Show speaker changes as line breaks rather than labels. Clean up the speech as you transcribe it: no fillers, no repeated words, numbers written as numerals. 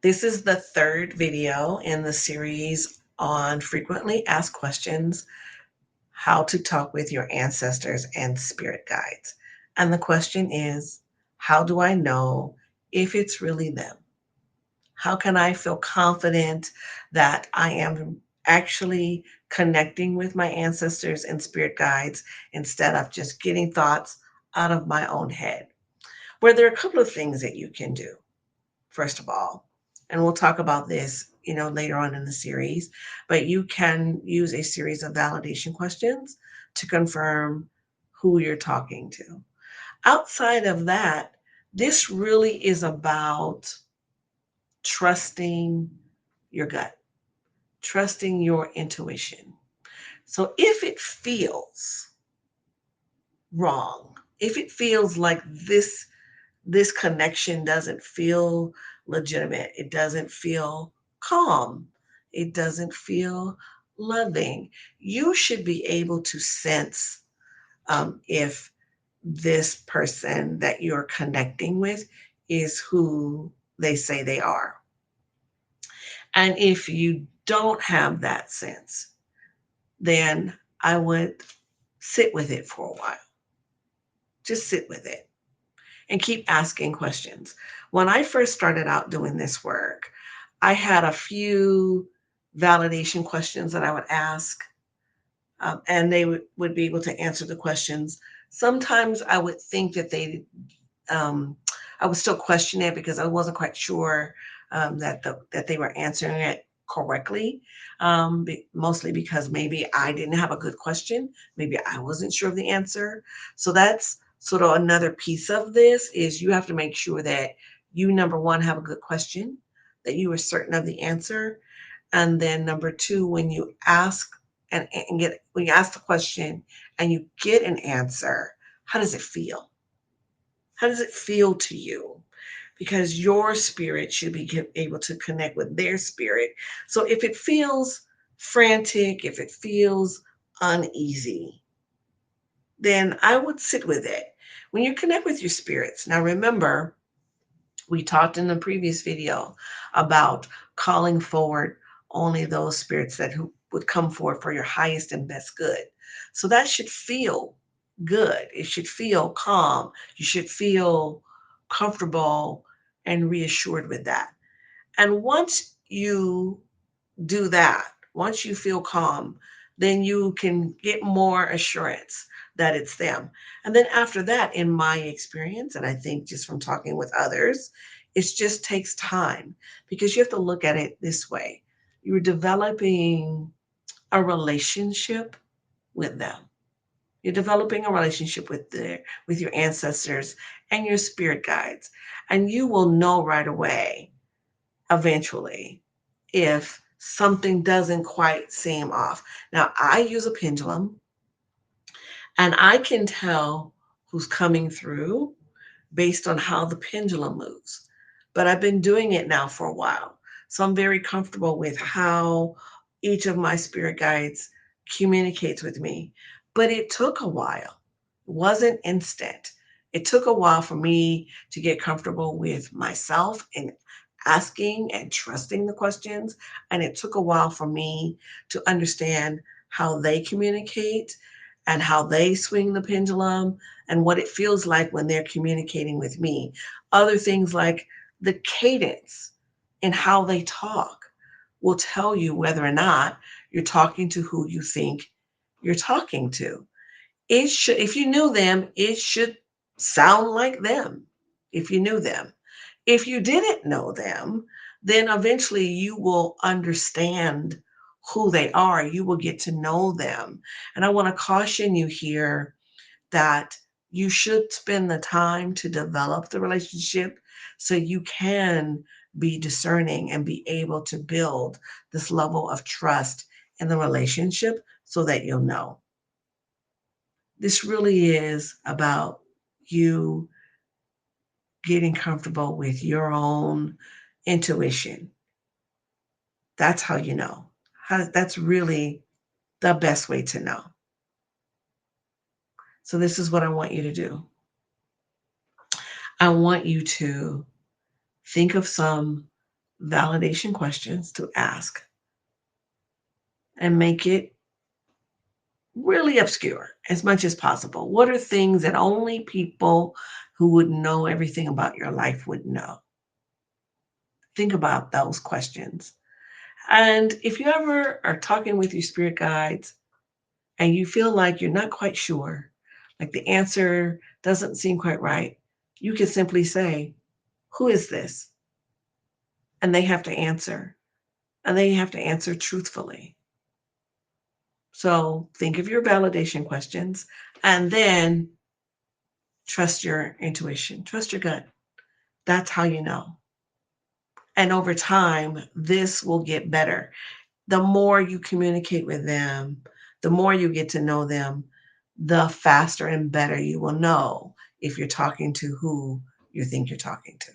This is the third video in the series on frequently asked questions, how to talk with your ancestors and spirit guides. And the question is, how do I know if it's really them? How can I feel confident that I am actually connecting with my ancestors and spirit guides instead of just getting thoughts out of my own head? Well, there are a couple of things that you can do, first of all. And we'll talk about this, later on in the series, but you can use a series of validation questions to confirm who you're talking to. Outside of that, this really is about trusting your gut, trusting your intuition. So if it feels wrong, if it feels like this connection doesn't feel legitimate, it doesn't feel calm, it doesn't feel loving, you should be able to sense if this person that you're connecting with is who they say they are. And if you don't have that sense, then I would sit with it for a while. Just sit with it and keep asking questions. When I first started out doing this work, I had a few validation questions that I would ask, and they would be able to answer the questions. Sometimes I would think that um, I would still question it because I wasn't quite sure that they were answering it correctly. Mostly because maybe I didn't have a good question, maybe I wasn't sure of the answer. So that's sort of another piece of this is you have to make sure that you number one have a good question, that you are certain of the answer, and then number two, when you ask and get when you ask the question and you get an answer, how does it feel? How does it feel to you? Because your spirit should be able to connect with their spirit. So if it feels frantic, if it feels uneasy, then I would sit with it. When you connect with your spirits, now remember, we talked in the previous video about calling forward only those spirits that who would come forward for your highest and best good. So that should feel good. It should feel calm. You should feel comfortable and reassured with that. And once you do that, once you feel calm, then you can get more assurance that it's them. And then after that, in my experience, and I think just from talking with others, it just takes time because you have to look at it this way. You're developing a relationship with them. You're developing a relationship with your ancestors and your spirit guides. And you will know right away eventually if something doesn't quite seem off. Now, I use a pendulum and I can tell who's coming through based on how the pendulum moves. But I've been doing it now for a while. So I'm very comfortable with how each of my spirit guides communicates with me. But it took a while. It wasn't instant. It took a while for me to get comfortable with myself and asking and trusting the questions. And it took a while for me to understand how they communicate and how they swing the pendulum and what it feels like when they're communicating with me. Other things like the cadence and how they talk will tell you whether or not you're talking to who you think you're talking to. It should, if you knew them, it should sound like them if you knew them. If you didn't know them, then eventually you will understand who they are. You will get to know them. And I want to caution you here that you should spend the time to develop the relationship so you can be discerning and be able to build this level of trust in the relationship so that you'll know. This really is about you getting comfortable with your own intuition. That's how you know. That's really the best way to know. So, this is what I want you to do. I want you to think of some validation questions to ask and make it really obscure as much as possible. What are things that only people who would know everything about your life would know? Think about those questions. And if you ever are talking with your spirit guides and you feel like you're not quite sure, like the answer doesn't seem quite right, you can simply say, "Who is this?" And they have to answer. And they have to answer truthfully. So think of your validation questions and then trust your intuition, trust your gut. That's how you know. And over time, this will get better. The more you communicate with them, the more you get to know them, the faster and better you will know if you're talking to who you think you're talking to.